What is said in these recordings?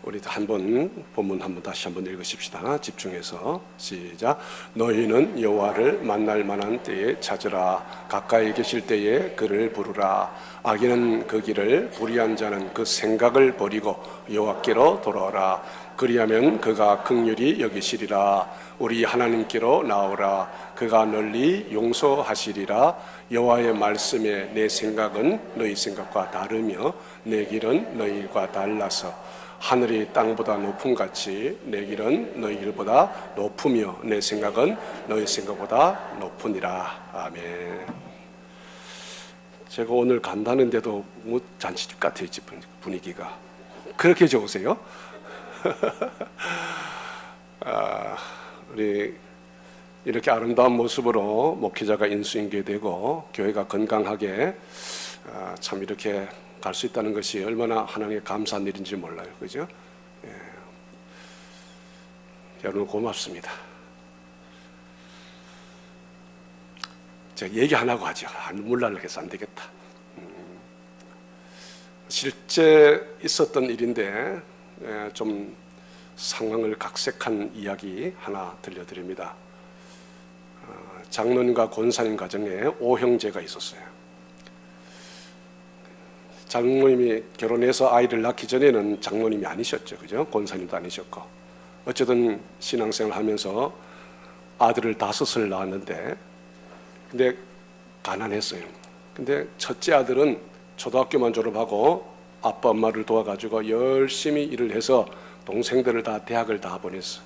우리 본문 한번 다시 한번 읽으십시다. 집중해서 시작. 너희는 여호와를 만날 만한 때에 찾으라. 가까이 계실 때에 그를 부르라. 악인은 그 길을, 불의한 자는 그 생각을 버리고 여호와께로 돌아오라. 그리하면 그가 긍휼히 여기시리라. 우리 하나님께로 나오라. 그가 널리 용서하시리라. 여호와의 말씀에 내 생각은 너희 생각과 다르며 내 길은 너희과 달라서 하늘이 땅보다 높음같이 내 길은 너희 길보다 높으며 내 생각은 너희 생각보다 높으니라. 아멘. 제가 오늘 간다는데도 뭐 잔치집 같아요. 집 분위기가 그렇게 좋으세요? 우리 이렇게 아름다운 모습으로 목회자가 인수인계되고 교회가 건강하게 참 이렇게 갈 수 있다는 것이 얼마나 하나님의 감사한 일인지 몰라요. 그죠? 예. 여러분 고맙습니다. 제가 얘기 안 하고 하죠. 눈물 날려서 안 되겠다. 실제 있었던 일인데 좀 상황을 각색한 이야기 하나 들려드립니다. 장로님과 권사님 가정에 5형제가 있었어요. 장로님이 결혼해서 아이를 낳기 전에는 장로님이 아니셨죠. 그죠? 권사님도 아니셨고. 어쨌든 신앙생활 하면서 아들을 5을 낳았는데, 근데 가난했어요. 근데 첫째 아들은 초등학교만 졸업하고 아빠 엄마를 도와가지고 열심히 일을 해서 동생들을 다 대학을 다 보냈어.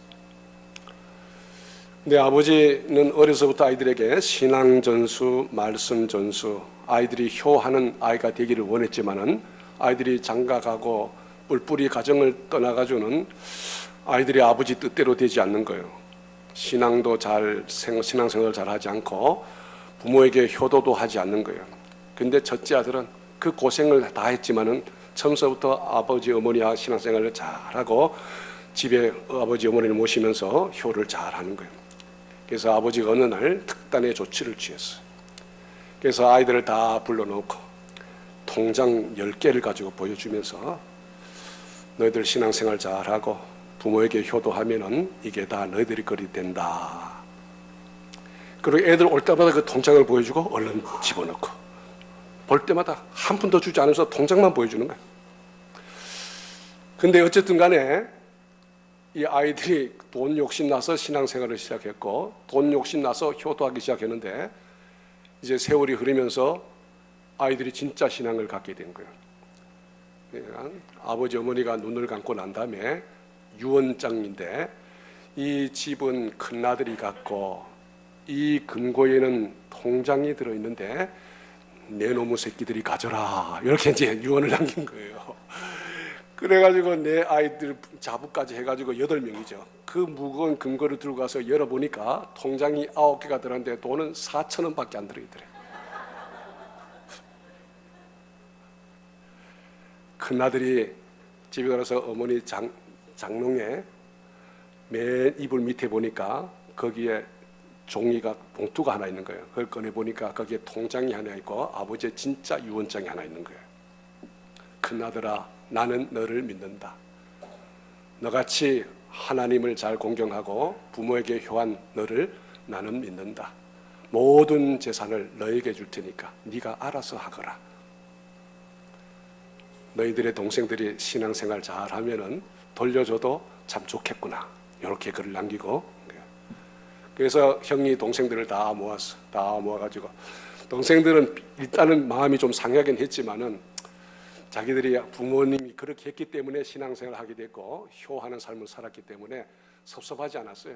근데 아버지는 어려서부터 아이들에게 신앙전수, 말씀전수, 아이들이 효하는 아이가 되기를 원했지만은 아이들이 장가가고 뿔뿔이 가정을 떠나가지고는 아이들이 아버지 뜻대로 되지 않는 거예요. 신앙생활을 잘 하지 않고 부모에게 효도도 하지 않는 거예요. 근데 첫째 아들은 그 고생을 다 했지만은 처음서부터 아버지 어머니와 신앙생활을 잘하고 집에 아버지 어머니를 모시면서 효를 잘하는 거예요. 그래서 아버지가 어느 날 특단의 조치를 취했어요. 그래서 아이들을 다 불러놓고 통장 10개를 가지고 보여주면서 너희들 신앙생활 잘하고 부모에게 효도하면은 이게 다 너희들이 거리 된다. 그리고 애들 올 때마다 그 통장을 보여주고 얼른 집어넣고 볼 때마다 한 푼 더 주지 않으면서 통장만 보여주는 거예요. 근데 어쨌든 간에 이 아이들이 돈 욕심 나서 신앙생활을 시작했고 돈 욕심 나서 효도하기 시작했는데 이제 세월이 흐르면서 아이들이 진짜 신앙을 갖게 된 거예요. 그러니까 아버지 어머니가 눈을 감고 난 다음에 유언장인데 이 집은 큰아들이 갖고 이 금고에는 통장이 들어있는데 내 놈의 새끼들이 가져라 이렇게 이제 유언을 남긴 거예요. 그래가지고 내 아이들 자부까지 해가지고 8명이죠. 그 무거운 금고를 들고 가서 열어보니까 통장이 9개가 들었는데 돈은 4,000원밖에 안 들어있더래요. 큰아들이 집에 가서 어머니 장롱에 맨 이불 밑에 보니까 거기에 종이가 봉투가 하나 있는 거예요. 그걸 꺼내보니까 거기에 통장이 하나 있고 아버지의 진짜 유언장이 하나 있는 거예요. 큰아들아 나는 너를 믿는다. 너같이 하나님을 잘 공경하고 부모에게 효한 너를 나는 믿는다. 모든 재산을 너에게 줄 테니까 네가 알아서 하거라. 너희들의 동생들이 신앙생활 잘하면은 돌려줘도 참 좋겠구나. 이렇게 글을 남기고 그래서 형이 동생들을 다 모았어. 다 모아가지고 동생들은 일단은 마음이 좀 상하긴 했지만은 자기들이 부모님이 그렇게 했기 때문에 신앙생활을 하게 됐고 효하는 삶을 살았기 때문에 섭섭하지 않았어요.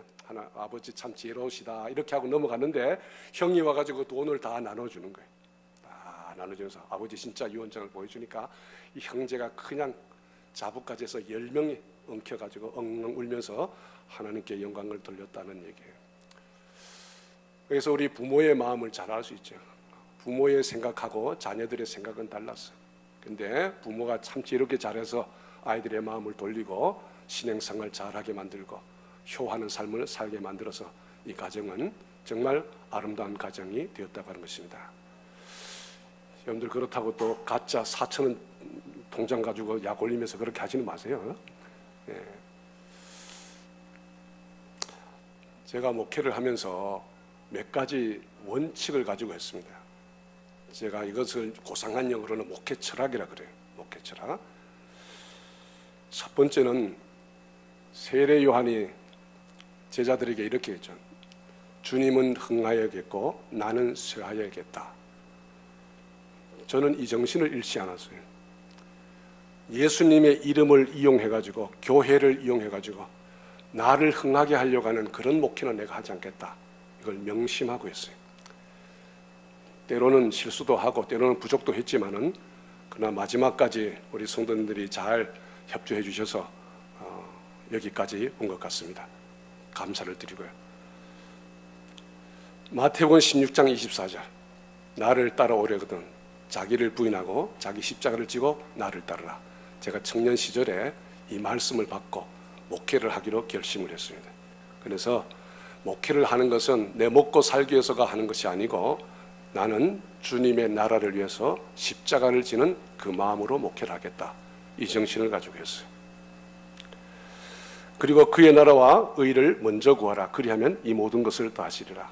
아버지 참 지혜로우시다 이렇게 하고 넘어갔는데 형이 와가지고 돈을 다 나눠주는 거예요. 다 나눠주면서 아버지 진짜 유언장을 보여주니까 이 형제가 그냥 자부까지 해서 10명이 엉켜가지고 엉엉 울면서 하나님께 영광을 돌렸다는 얘기예요. 그래서 우리 부모의 마음을 잘 알 수 있죠. 부모의 생각하고 자녀들의 생각은 달랐어요. 근데 부모가 참 지혜롭게 잘해서 아이들의 마음을 돌리고 신앙생활 잘하게 만들고 효하는 삶을 살게 만들어서 이 가정은 정말 아름다운 가정이 되었다고 하는 것입니다. 여러분들 그렇다고 또 가짜 4,000원 통장 가지고 약 올리면서 그렇게 하지는 마세요. 제가 목회를 하면서 몇 가지 원칙을 가지고 했습니다. 제가 이것을 고상한 영어로는 목회 철학이라 그래요. 목회 철학. 첫 번째는 세례 요한이 제자들에게 이렇게 했죠. 주님은 흥하여야겠고 나는 쇠하여야겠다. 저는 이 정신을 잃지 않았어요. 예수님의 이름을 이용해가지고 교회를 이용해가지고 나를 흥하게 하려고 하는 그런 목회는 내가 하지 않겠다. 이걸 명심하고 했어요. 때로는 실수도 하고 때로는 부족도 했지만은 그러나 마지막까지 우리 성도님들이 잘 협조해 주셔서 여기까지 온 것 같습니다. 감사를 드리고요. 마태복음 16장 24절 나를 따라오려거든 자기를 부인하고 자기 십자가를 지고 나를 따르라. 제가 청년 시절에 이 말씀을 받고 목회를 하기로 결심을 했습니다. 그래서 목회를 하는 것은 내 먹고 살기 위해서가 하는 것이 아니고 나는 주님의 나라를 위해서 십자가를 지는 그 마음으로 목회를 하겠다. 이 정신을 가지고 했어요. 그리고 그의 나라와 의를 먼저 구하라. 그리하면 이 모든 것을 다 하시리라.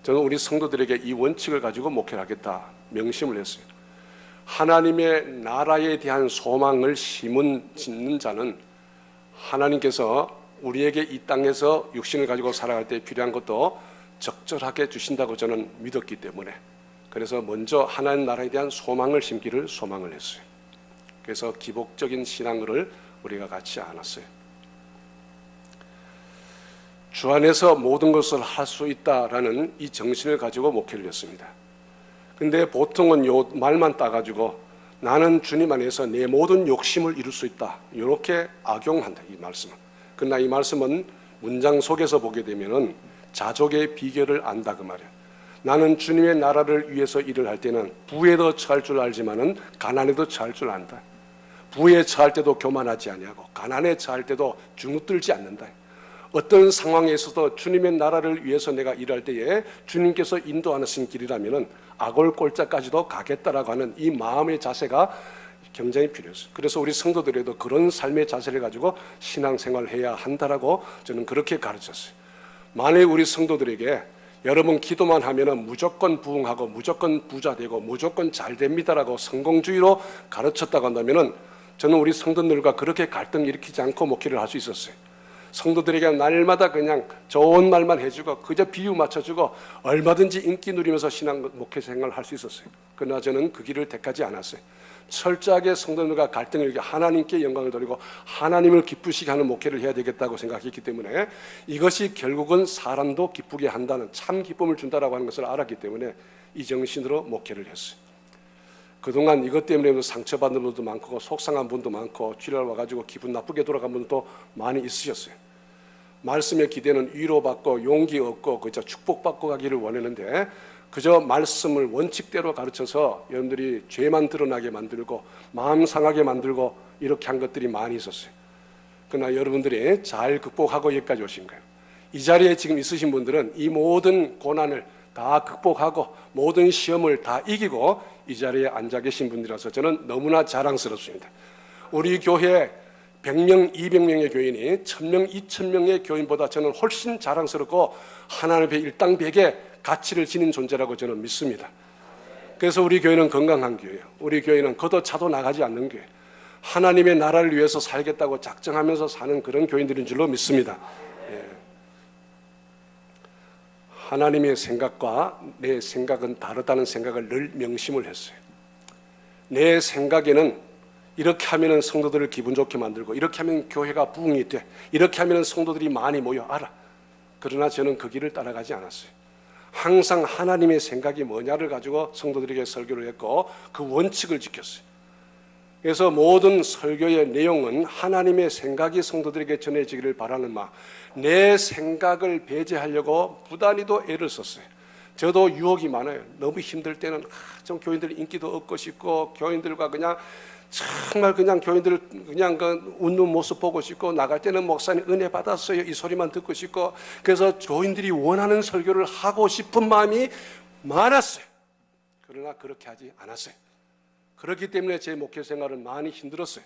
저는 우리 성도들에게 이 원칙을 가지고 목회를 하겠다 명심을 했어요. 하나님의 나라에 대한 소망을 심는 자는 하나님께서 우리에게 이 땅에서 육신을 가지고 살아갈 때 필요한 것도 적절하게 주신다고 저는 믿었기 때문에 그래서 먼저 하나님 나라에 대한 소망을 심기를 소망을 했어요. 그래서 기복적인 신앙을 우리가 갖지 않았어요. 주 안에서 모든 것을 할 수 있다라는 이 정신을 가지고 목회를 했습니다. 근데 보통은 요 말만 따가지고 나는 주님 안에서 내 모든 욕심을 이룰 수 있다. 이렇게 악용한다, 이 말씀은. 그러나 이 말씀은 문장 속에서 보게 되면은 자족의 비결을 안다 그 말이에요. 나는 주님의 나라를 위해서 일을 할 때는 부에도 처할 줄 알지만은 가난에도 처할 줄 안다. 부에 처할 때도 교만하지 아니하고 가난에 처할 때도 주눅들지 않는다. 어떤 상황에서도 주님의 나라를 위해서 내가 일할 때에 주님께서 인도하신 길이라면은 악월골자까지도 가겠다라고 하는 이 마음의 자세가 굉장히 필요했어요. 그래서 우리 성도들에도 그런 삶의 자세를 가지고 신앙생활을 해야 한다라고 저는 그렇게 가르쳤어요. 만약 우리 성도들에게 여러분 기도만 하면은 무조건 부흥하고 무조건 부자 되고 무조건 잘 됩니다라고 성공주의로 가르쳤다고 한다면은 저는 우리 성도들과 그렇게 갈등 일으키지 않고 목회를 할 수 있었어요. 성도들에게 날마다 그냥 좋은 말만 해주고 그저 비유 맞춰주고 얼마든지 인기 누리면서 신앙 목회 생활을 할 수 있었어요. 그러나 저는 그 길을 택하지 않았어요. 철저하게 성도들과 갈등을 이렇게 하나님께 영광을 돌리고 하나님을 기쁘시게 하는 목회를 해야 되겠다고 생각했기 때문에 이것이 결국은 사람도 기쁘게 한다는 참 기쁨을 준다라고 하는 것을 알았기 때문에 이 정신으로 목회를 했어요. 그동안 이것 때문에 상처받는 분도 많고 속상한 분도 많고 주일 와가지고 기분 나쁘게 돌아간 분도 많이 있으셨어요. 말씀의 기대는 위로받고 용기 얻고 그저 축복받고 가기를 원했는데 그저 말씀을 원칙대로 가르쳐서 여러분들이 죄만 드러나게 만들고 마음 상하게 만들고 이렇게 한 것들이 많이 있었어요. 그러나 여러분들이 잘 극복하고 여기까지 오신 거예요. 이 자리에 지금 있으신 분들은 이 모든 고난을 다 극복하고 모든 시험을 다 이기고 이 자리에 앉아 계신 분들이라서 저는 너무나 자랑스럽습니다. 우리 교회 100명, 200명의 교인이 1000명, 2000명의 교인보다 저는 훨씬 자랑스럽고 하나님의 일당백의 가치를 지닌 존재라고 저는 믿습니다. 그래서 우리 교회는 건강한 교회예요. 우리 교회는 걷어 차도 나가지 않는 교회. 하나님의 나라를 위해서 살겠다고 작정하면서 사는 그런 교인들인 줄로 믿습니다. 예. 하나님의 생각과 내 생각은 다르다는 생각을 늘 명심을 했어요. 내 생각에는 이렇게 하면 성도들을 기분 좋게 만들고 이렇게 하면 교회가 부흥이 돼 이렇게 하면 성도들이 많이 모여 알아. 그러나 저는 그 길을 따라가지 않았어요. 항상 하나님의 생각이 뭐냐를 가지고 성도들에게 설교를 했고 그 원칙을 지켰어요. 그래서 모든 설교의 내용은 하나님의 생각이 성도들에게 전해지기를 바라는 마음, 내 생각을 배제하려고 부단히도 애를 썼어요. 저도 유혹이 많아요. 너무 힘들 때는 좀 교인들 인기도 얻고 싶고 교인들과 그냥 정말 그냥 교인들 그냥 그 웃는 모습 보고 싶고 나갈 때는 목사님 은혜 받았어요 이 소리만 듣고 싶고 그래서 교인들이 원하는 설교를 하고 싶은 마음이 많았어요. 그러나 그렇게 하지 않았어요. 그렇기 때문에 제 목회 생활은 많이 힘들었어요.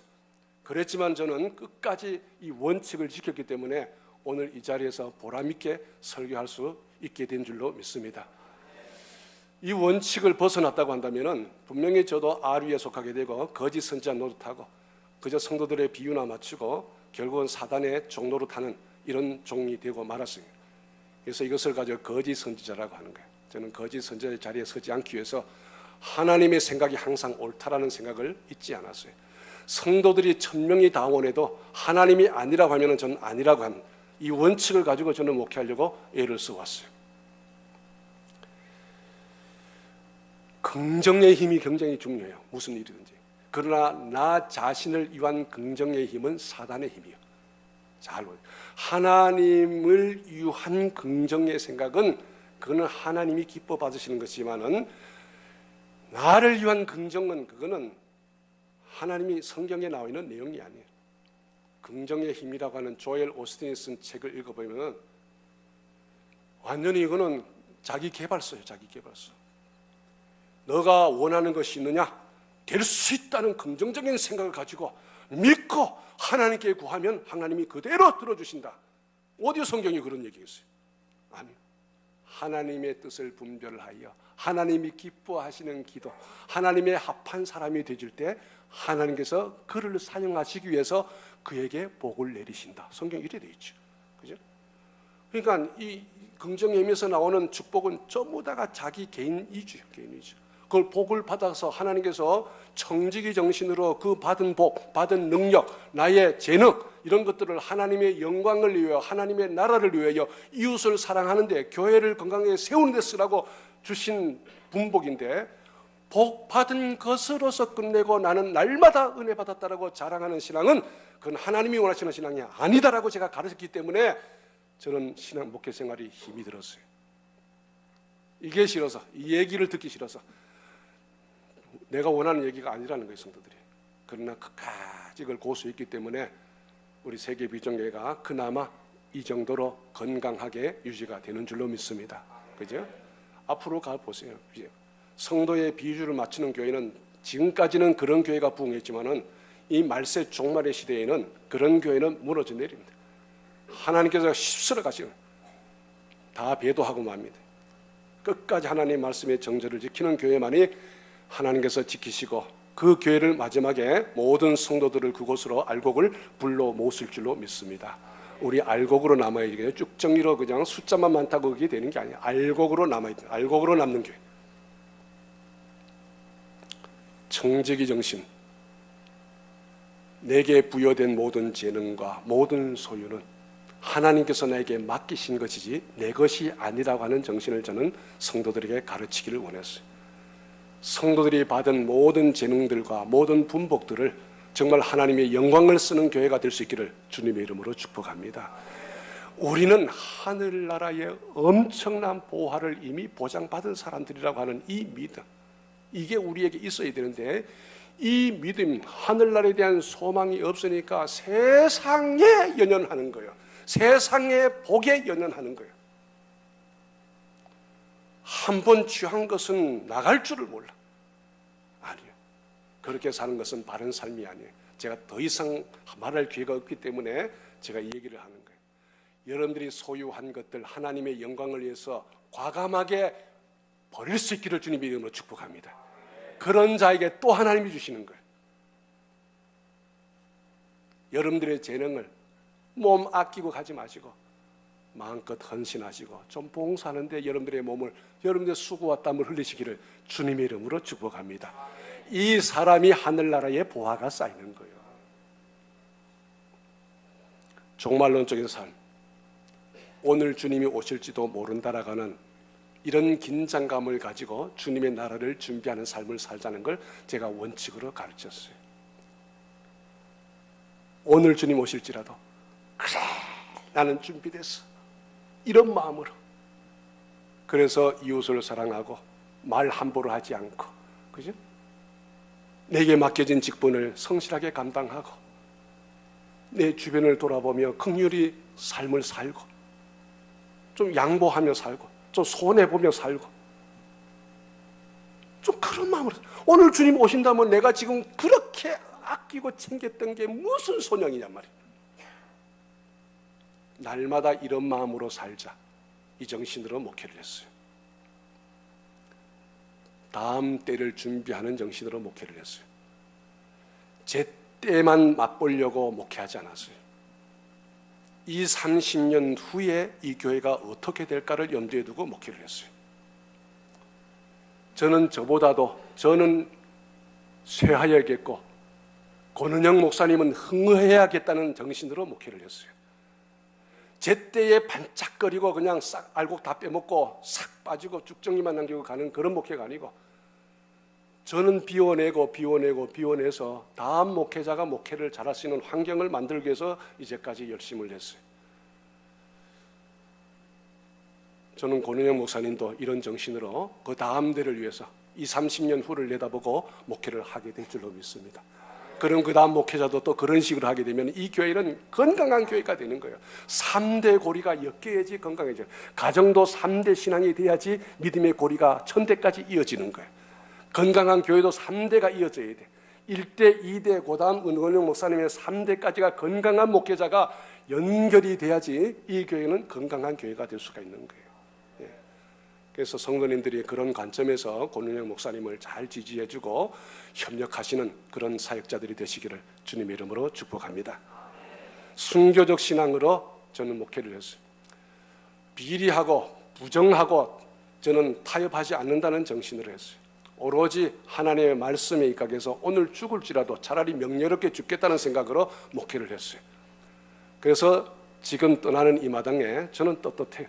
그랬지만 저는 끝까지 이 원칙을 지켰기 때문에 오늘 이 자리에서 보람있게 설교할 수 있게 된 줄로 믿습니다. 이 원칙을 벗어났다고 한다면 분명히 저도 아류에 속하게 되고 거짓 선지자 노릇하고 그저 성도들의 비유나 맞추고 결국은 사단의 종노릇하는 이런 종이 되고 말았습니다. 그래서 이것을 가지고 거짓 선지자라고 하는 거예요. 저는 거짓 선지자의 자리에 서지 않기 위해서 하나님의 생각이 항상 옳다라는 생각을 잊지 않았어요. 성도들이 1000명이 다 원해도 하나님이 아니라고 하면 저는 아니라고 하는 이 원칙을 가지고 저는 목회하려고 애를 써왔어요. 긍정의 힘이 굉장히 중요해요. 무슨 일이든지. 그러나 나 자신을 위한 긍정의 힘은 사단의 힘이에요. 잘 보세요. 하나님을 위한 긍정의 생각은 그거는 하나님이 기뻐 받으시는 것이지만은 나를 위한 긍정은 그거는 하나님이 성경에 나와 있는 내용이 아니에요. 긍정의 힘이라고 하는 조엘 오스틴이 쓴 책을 읽어보면 완전히 이거는 자기 개발서예요. 자기 개발서. 너가 원하는 것이 있느냐? 될 수 있다는 긍정적인 생각을 가지고 믿고 하나님께 구하면 하나님이 그대로 들어주신다. 어디 성경이 그런 얘기겠어요? 아니요. 하나님의 뜻을 분별하여 하나님이 기뻐하시는 기도, 하나님의 합한 사람이 되질 때 하나님께서 그를 사용하시기 위해서 그에게 복을 내리신다. 성경 이래 되어 있죠. 그죠? 그러니까 이 긍정의 힘에서 나오는 축복은 전부 다가 자기 개인 이주예요. 개인 이주. 그걸 복을 받아서 하나님께서 청지기 정신으로 그 받은 복, 받은 능력, 나의 재능 이런 것들을 하나님의 영광을 위하여 하나님의 나라를 위하여 이웃을 사랑하는데 교회를 건강하게 세우는 데 쓰라고 주신 분복인데 복 받은 것으로서 끝내고 나는 날마다 은혜 받았다라고 자랑하는 신앙은 그건 하나님이 원하시는 신앙이 아니다라고 제가 가르쳤기 때문에 저는 신앙 목회 생활이 힘이 들었어요. 이게 싫어서, 이 얘기를 듣기 싫어서 내가 원하는 얘기가 아니라는 거예요, 성도들이. 그러나 끝까지 이걸 고수했기 때문에 우리 세계 비전교회가 그나마 이 정도로 건강하게 유지가 되는 줄로 믿습니다. 그죠? 앞으로 가보세요. 성도의 비유를 맞추는 교회는 지금까지는 그런 교회가 부흥했지만은 이 말세 종말의 시대에는 그런 교회는 무너져 내립니다. 하나님께서 휩쓸어 가시는 다 배도하고 맙니다. 끝까지 하나님의 말씀의 정절을 지키는 교회만이 하나님께서 지키시고 그 교회를 마지막에 모든 성도들을 그곳으로 알곡을 불러 모실 줄로 믿습니다. 우리 알곡으로 남아야 되겠네요. 쭉 정리로 그냥 숫자만 많다고 그게 되는 게 아니에요. 알곡으로 남아야 돼요. 알곡으로 남는 교회. 청지기 정신. 내게 부여된 모든 재능과 모든 소유는 하나님께서 나에게 맡기신 것이지 내 것이 아니라고 하는 정신을 저는 성도들에게 가르치기를 원했어요. 성도들이 받은 모든 재능들과 모든 분복들을 정말 하나님의 영광을 쓰는 교회가 될 수 있기를 주님의 이름으로 축복합니다. 우리는 하늘나라의 엄청난 보화를 이미 보장받은 사람들이라고 하는 이 믿음, 이게 우리에게 있어야 되는데 이 믿음, 하늘나라에 대한 소망이 없으니까 세상에 연연하는 거예요. 세상의 복에 연연하는 거예요. 한 번 취한 것은 나갈 줄을 몰라. 아니에요. 그렇게 사는 것은 바른 삶이 아니에요. 제가 더 이상 말할 기회가 없기 때문에 제가 이 얘기를 하는 거예요. 여러분들이 소유한 것들 하나님의 영광을 위해서 과감하게 버릴 수 있기를 주님의 이름으로 축복합니다. 그런 자에게 또 하나님이 주시는 거예요. 여러분들의 재능을 몸 아끼고 가지 마시고 마음껏 헌신하시고 좀 봉사하는데 여러분들의 몸을, 여러분들의 수고와 땀을 흘리시기를 주님의 이름으로 축복합니다. 이 사람이 하늘나라에 보화가 쌓이는 거예요. 종말론적인 삶, 오늘 주님이 오실지도 모른다라는 이런 긴장감을 가지고 주님의 나라를 준비하는 삶을 살자는 걸 제가 원칙으로 가르쳤어요. 오늘 주님 오실지라도 그래 나는 준비됐어, 이런 마음으로. 그래서 이웃을 사랑하고 말 함부로 하지 않고, 그죠? 내게 맡겨진 직분을 성실하게 감당하고 내 주변을 돌아보며 긍휼히 삶을 살고 좀 양보하며 살고 좀 손해보며 살고 좀 그런 마음으로. 오늘 주님 오신다면 내가 지금 그렇게 아끼고 챙겼던 게 무슨 소명이냔 말이에요. 날마다 이런 마음으로 살자, 이 정신으로 목회를 했어요. 다음 때를 준비하는 정신으로 목회를 했어요. 제 때만 맛보려고 목회하지 않았어요. 이 30년 후에 이 교회가 어떻게 될까를 염두에 두고 목회를 했어요. 저는 쇠하여야겠고 권은영 목사님은 흥해야겠다는 정신으로 목회를 했어요. 제때에 반짝거리고 그냥 싹 알곡 다 빼먹고 싹 빠지고 쭉정이만 남기고 가는 그런 목회가 아니고, 저는 비워내서 다음 목회자가 목회를 잘할 수 있는 환경을 만들기 위해서 이제까지 열심을 했어요. 저는 권은영 목사님도 이런 정신으로 그 다음 대를 위해서 이 30년 후를 내다보고 목회를 하게 될 줄로 믿습니다. 그럼 그 다음 목회자도 또 그런 식으로 하게 되면 이 교회는 건강한 교회가 되는 거예요. 3대 고리가 엮여야지 건강해져요. 가정도 3대 신앙이 돼야지 믿음의 고리가 천대까지 이어지는 거예요. 건강한 교회도 3대가 이어져야 돼. 1대, 2대, 그 다음 은권영 목사님의 3대까지가 건강한 목회자가 연결이 돼야지 이 교회는 건강한 교회가 될 수가 있는 거예요. 그래서 성도님들이 그런 관점에서 권은영 목사님을 잘 지지해주고 협력하시는 그런 사역자들이 되시기를 주님의 이름으로 축복합니다. 순교적 신앙으로 저는 목회를 했어요. 비리하고 부정하고 저는 타협하지 않는다는 정신으로 했어요. 오로지 하나님의 말씀에 입각해서 오늘 죽을지라도 차라리 명예롭게 죽겠다는 생각으로 목회를 했어요. 그래서 지금 떠나는 이 마당에 저는 떳떳해요.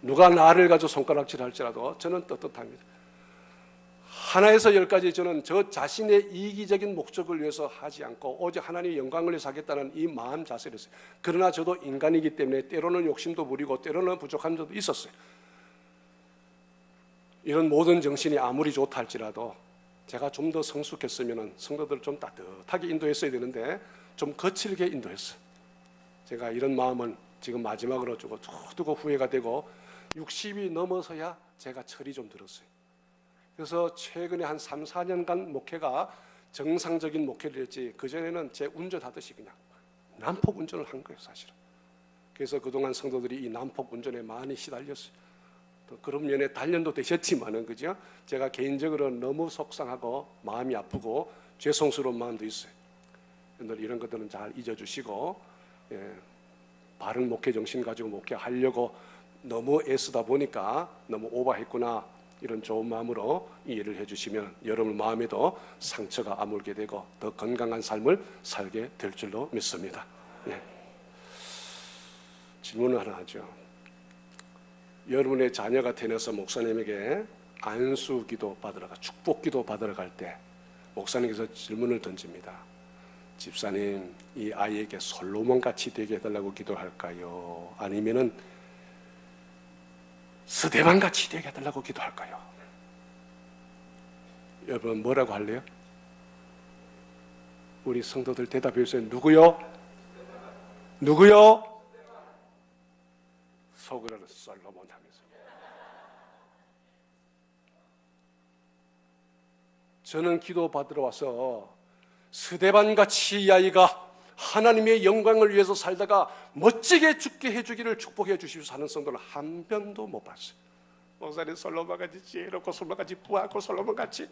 누가 나를 가지고 손가락질 할지라도 저는 떳떳합니다. 하나에서 열까지 저는 저 자신의 이기적인 목적을 위해서 하지 않고 오직 하나님의 영광을 위해서 하겠다는 이 마음 자세를 했어요. 그러나 저도 인간이기 때문에 때로는 욕심도 부리고 때로는 부족한 점도 있었어요. 이런 모든 정신이 아무리 좋다 할지라도 제가 좀 더 성숙했으면 성도들을 좀 따뜻하게 인도했어야 되는데 좀 거칠게 인도했어요. 제가 이런 마음은 지금 마지막으로 두고 후회가 되고 60이 넘어서야 제가 철이 좀 들었어요. 그래서 최근에 한 3, 4년간 목회가 정상적인 목회를 했지, 그전에는 제 운전하듯이 그냥 난폭 운전을 한 거예요, 사실은. 그래서 그동안 성도들이 이 난폭 운전에 많이 시달렸어요. 또 그런 면에 단련도 되셨지만은, 그죠? 제가 개인적으로 너무 속상하고 마음이 아프고 죄송스러운 마음도 있어요. 여러분들 이런 것들은 잘 잊어주시고, 바른 목회 정신 가지고 목회하려고 너무 애쓰다 보니까 너무 오버했구나, 이런 좋은 마음으로 이해를 해주시면 여러분 마음에도 상처가 아물게 되고 더 건강한 삶을 살게 될 줄로 믿습니다. 질문을 하나 하죠. 여러분의 자녀가 태어나서 목사님에게 안수기도 받으러 축복기도 받으러 갈 때 목사님께서 질문을 던집니다. 집사님, 이 아이에게 솔로몬같이 되게 해달라고 기도할까요? 아니면은 스데반같이 되게 해달라고 기도할까요? 여러분 뭐라고 할래요? 우리 성도들 대답해 주세요. 누구요? 누구요? 속으로는 솔로몬 하면서. 저는 기도 받으러 와서 스데반같이 이 아이가 하나님의 영광을 위해서 살다가 멋지게 죽게 해주기를 축복해 주시면서 사는 성도는 한 번도 못 봤어요. 목사님 솔로몬같이 지혜롭고 솔로몬같이 부하고 솔로몬같이.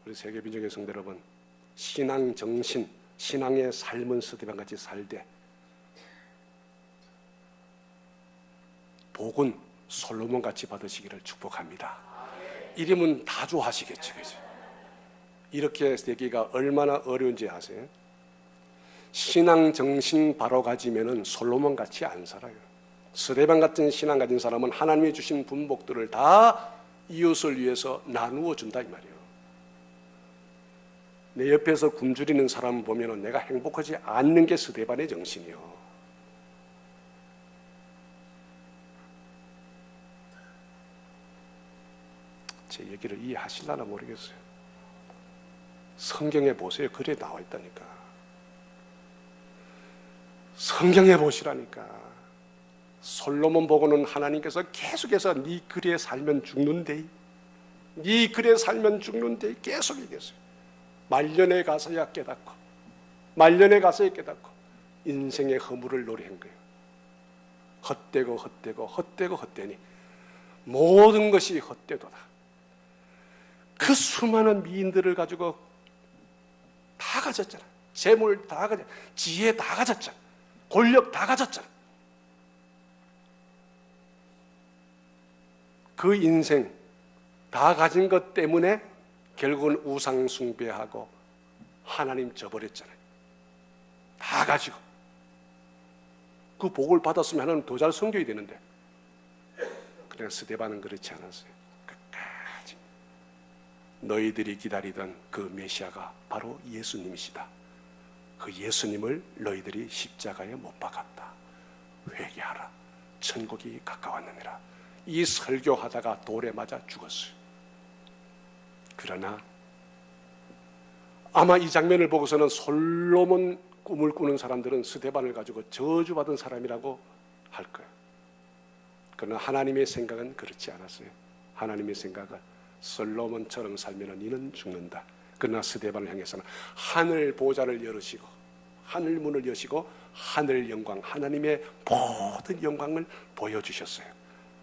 우리 세계민족의 성도 여러분, 신앙 정신, 신앙의 삶은 스데반같이 살되 복은 솔로몬같이 받으시기를 축복합니다. 이러면 다 좋아하시겠죠, 그죠? 이렇게 되기가 얼마나 어려운지 아세요? 신앙 정신 바로 가지면은 솔로몬 같이 안 살아요. 스데반 같은 신앙 가진 사람은 하나님이 주신 분복들을 다 이웃을 위해서 나누어 준다 이 말이에요. 내 옆에서 굶주리는 사람 보면은 내가 행복하지 않는 게 스데반의 정신이요. 제 얘기를 이해하실라나 모르겠어요. 성경에 보세요. 글에 나와 있다니까. 성경에 보시라니까. 솔로몬 보고는 하나님께서 계속해서 네 글에 살면 죽는데, 네 그래 살면 죽는데 계속 얘기했어요. 말년에 가서야 깨닫고, 말년에 가서야 깨닫고 인생의 허물을 노래한 거예요. 헛되고 헛되고 헛되고 헛되니 모든 것이 헛되도다. 그 수많은 미인들을 가지고 다 가졌잖아. 재물 다 가졌, 지혜 다 가졌잖아. 권력 다 가졌잖아. 그 인생 다 가진 것 때문에 결국은 우상 숭배하고 하나님 저버렸잖아요. 다 가지고. 그 복을 받았으면 하나님 더 잘 섬겨야 되는데. 그러나 스데반은 그렇지 않았어요. 끝까지. 너희들이 기다리던 그 메시아가 바로 예수님이시다. 그 예수님을 너희들이 십자가에 못 박았다. 회개하라. 천국이 가까웠느니라. 이 설교하다가 돌에 맞아 죽었어요. 그러나 아마 이 장면을 보고서는 솔로몬 꿈을 꾸는 사람들은 스데반을 가지고 저주받은 사람이라고 할 거예요. 그러나 하나님의 생각은 그렇지 않았어요. 하나님의 생각은 솔로몬처럼 살면 이는 죽는다. 그러나 스데반을 향해서는 하늘 보좌를 열으시고 하늘 문을 여시고 하늘 영광, 하나님의 모든 영광을 보여주셨어요.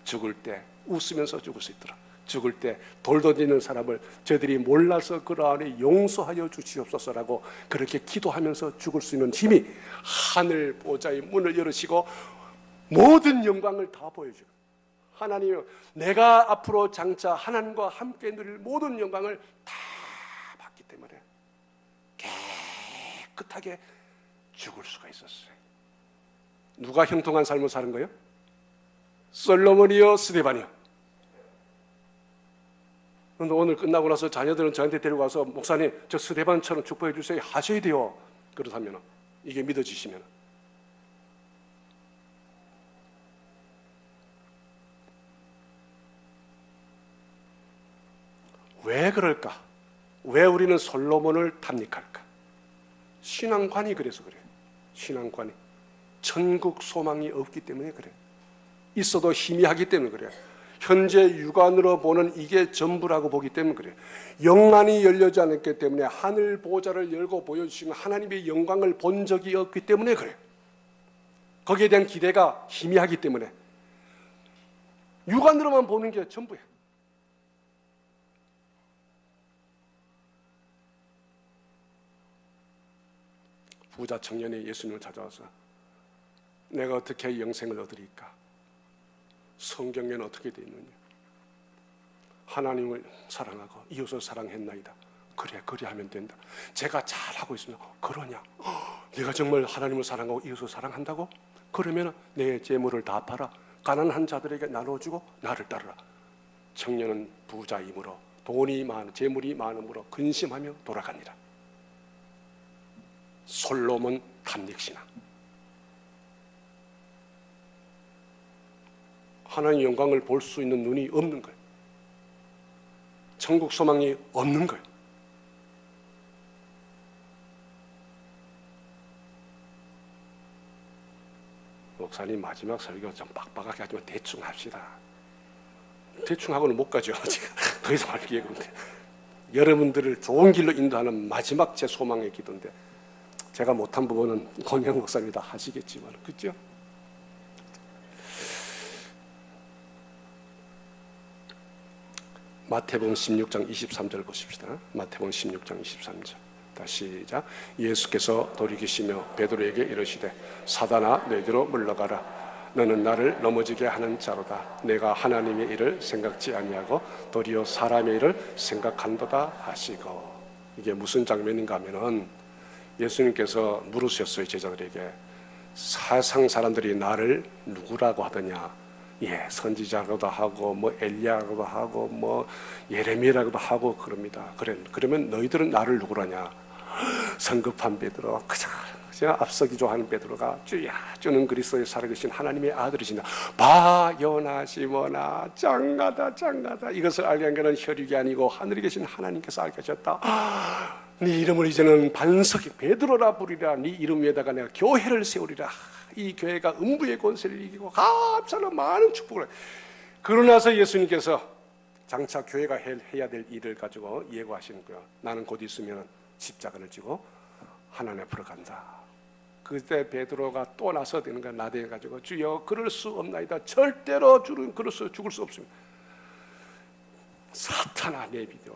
죽을 때 웃으면서 죽을 수 있도록, 죽을 때 돌 던지는 사람을 저들이 몰라서 그러하니 용서하여 주시옵소서라고 그렇게 기도하면서 죽을 수 있는 힘이 하늘 보좌의 문을 열으시고 모든 영광을 다 보여줘요. 하나님, 내가 앞으로 장차 하나님과 함께 누릴 모든 영광을 다 받기 때문에 깨끗하게 죽을 수가 있었어요. 누가 형통한 삶을 사는 거예요? 솔로몬이요, 스데반이요? 그런데 오늘 끝나고 나서 자녀들은 저한테 데리고 와서 목사님, 저 스데반처럼 축복해 주세요 하셔야 돼요. 그렇다면 이게 믿어지시면. 왜 그럴까? 왜 우리는 솔로몬을 탐닉할까? 신앙관이 그래서 그래요. 신앙관이 천국 소망이 없기 때문에 그래요. 있어도 희미하기 때문에 그래요. 현재 육안으로 보는 이게 전부라고 보기 때문에 그래요. 영안이 열려지 않았기 때문에 하늘 보좌를 열고 보여주시는 하나님의 영광을 본 적이 없기 때문에 그래요. 거기에 대한 기대가 희미하기 때문에 육안으로만 보는 게 전부예요. 부자 청년이 예수님을 찾아와서 내가 어떻게 영생을 얻으리까? 성경에는 어떻게 되어 있느냐? 하나님을 사랑하고 이웃을 사랑했나이다. 그래, 그래 하면 된다. 제가 잘하고 있으면 그러냐? 내가 정말 하나님을 사랑하고 이웃을 사랑한다고? 그러면 내 재물을 다 팔아 가난한 자들에게 나눠주고 나를 따르라. 청년은 부자이므로 돈이 많은 재물이 많으므로 근심하며 돌아가니라. 솔로몬 탐닉신앙. 하나님의 영광을 볼 수 있는 눈이 없는 거예요. 천국 소망이 없는 거예요. 목사님 마지막 설교 좀 빡빡하게 하지만 대충 합시다. 대충 하고는 못 가죠. 제가 더 이상 할 기회가 없는데. 여러분들을 좋은 길로 인도하는 마지막 제 소망의 기도인데 제가 못한 부분은 권영 목사님이 다 하시겠지만, 그렇죠? 마태복음 16장 23절 보십시다. 마태복음 16장 23절. 다시 시작. 예수께서 돌이키시며 베드로에게 이르시되 사단아 너희로 물러가라. 너는 나를 넘어지게 하는 자로다. 내가 하나님의 일을 생각지 아니하고 도리어 사람의 일을 생각한도다 하시고. 이게 무슨 장면인가 하면은 예수님께서 물으셨어요. 제자들에게. 세상 사람들이 나를 누구라고 하더냐? 예, 선지자라고도 하고 뭐 엘리야라고도 하고 뭐 예레미야라고도 하고 그럽니다. 그러면 너희들은 나를 누구라냐? 성급한 베드로, 그저 앞서기조 하는 베드로가 주야, 주는 그리스도의 살아계신 하나님의 아들이시나 바요나시모나 짱가다 이것을 알게 한 것은 혈육이 아니고 하늘에 계신 하나님께서 알게 하셨다. 네 이름을 이제는 반석이 베드로라 부리라. 네 이름 위에다가 내가 교회를 세우리라. 이 교회가 음부의 권세를 이기고 감사로 많은 축복을. 그러고 나서 예수님께서 장차 교회가 해야 될 일을 가지고 예고하시는 거예요. 나는 곧 있으면 십자가를 지고 하나님 앞으로 간다. 그때 베드로가 또 나서되는 거야. 나대가지고 주여 그럴 수 없나이다. 절대로 죽을 수 없습니다. 사탄아 내비려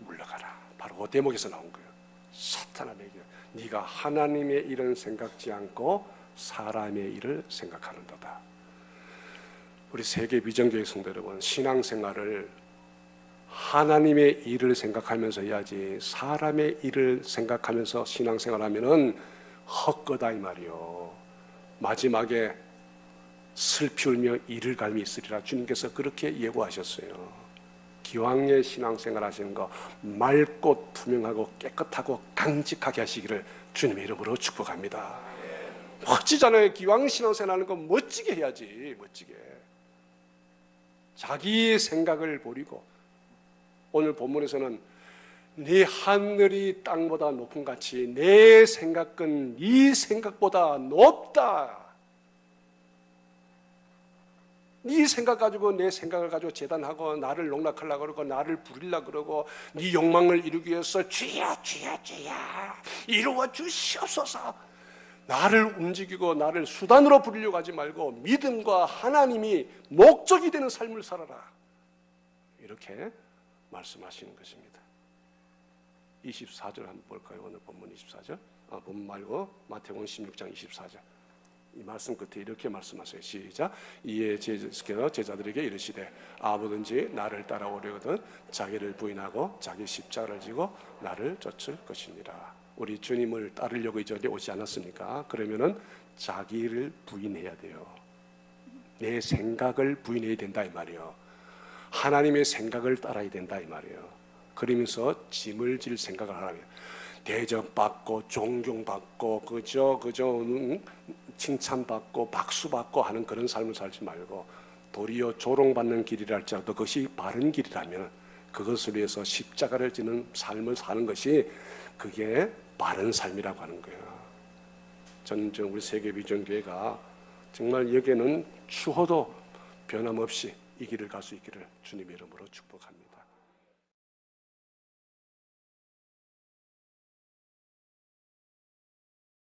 물러가라. 바로 그 대목에서 나온 거예요. 사탄아 내비려 네가 하나님의 일은 생각지 않고 사람의 일을 생각하는도다. 우리 세계 비전교회 성도 여러분, 신앙생활을 하나님의 일을 생각하면서 해야지 사람의 일을 생각하면서 신앙생활하면은 헛거다 이 말이요. 마지막에 슬피 울며 이를 갈미 있으리라. 주님께서 그렇게 예고하셨어요. 기왕의 신앙생활 하시는 거 맑고 투명하고 깨끗하고 강직하게 하시기를 주님의 이름으로 축복합니다. 멋지잖아요. 기왕 신앙생활 하는 거 멋지게 해야지. 멋지게. 자기의 생각을 버리고, 오늘 본문에서는 네 하늘이 땅보다 높은 같이 내 생각은 네 생각보다 높다. 네 생각 가지고 내 생각을 가지고 재단하고 나를 농락하려고 그러고 나를 부리려고 그러고 네 욕망을 이루기 위해서 주여 주여 주여 이루어 주시옵소서, 나를 움직이고 나를 수단으로 부리려고 하지 말고 믿음과 하나님이 목적이 되는 삶을 살아라. 이렇게 말씀하시는 것입니다. 24절 한번 볼까요? 오늘 본문 24절. 본문 말고 마태복음 16장 24절. 이 말씀 끝에 이렇게 말씀하세요. 시작. 이에 제자들에게 이르시되 아무든지 나를 따라오려거든 자기를 부인하고 자기 십자가를 지고 나를 쫓을 것이니라. 우리 주님을 따르려고 이제 오지 않았습니까? 그러면은 자기를 부인해야 돼요. 내 생각을 부인해야 된다 이 말이에요. 하나님의 생각을 따라야 된다 이 말이에요. 그러면서 짐을 질 생각을 하라며 대접받고 존경받고 그저 칭찬받고 박수받고 하는 그런 삶을 살지 말고 도리어 조롱받는 길이라 할지라도 그것이 바른 길이라면 그것을 위해서 십자가를 지는 삶을 사는 것이 그게 바른 삶이라고 하는 거예요. 저는 우리 세계비전교회가 정말 여기에는 추호도 변함없이 이 길을 갈 수 있기를 주님의 이름으로 축복합니다.